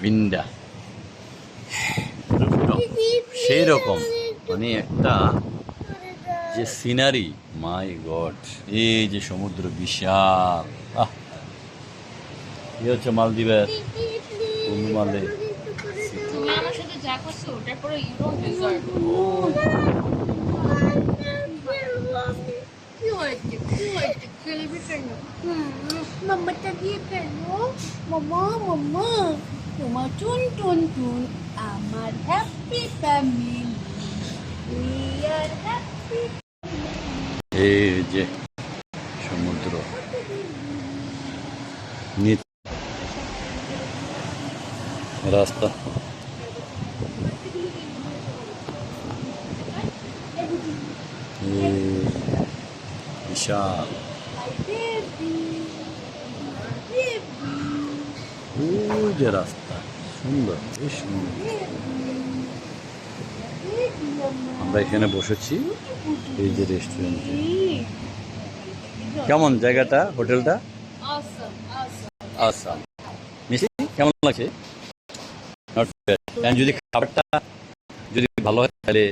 বিন্ডা সেই রকম, মানে একটা যে সিনারি, মাই গড, এই যে সমুদ্র বিশাল। এই হচ্ছে মালদ্বীপের মালে। তুমি আমার সাথে যা করছো ওটার পরে ইউ ডোন্ট ডিজার্ভ। কি হয়েছে কি হয়েছে, খেলবি কেন? মাম্মাটা দিয়ে খেলো। মাম্মা মাম্মা তোমার টুন টুন টুন, আমার happy family, we are happy. এই যে সমুদ্র, নিচ- রাস্তা, এই বিশাল, ওই যে রাস্তা, সুন্দর, বেশ সুন্দর। আমরা এখানে বসেছি, এই যে রেস্টুরেন্টে। কেমন জায়গাটা, হোটেলটা? Awesome, awesome. আসাম। মিষ্টি কেমন লাগছে? Not bad. যদি খাবারটা যদি ভালো হয় তাহলে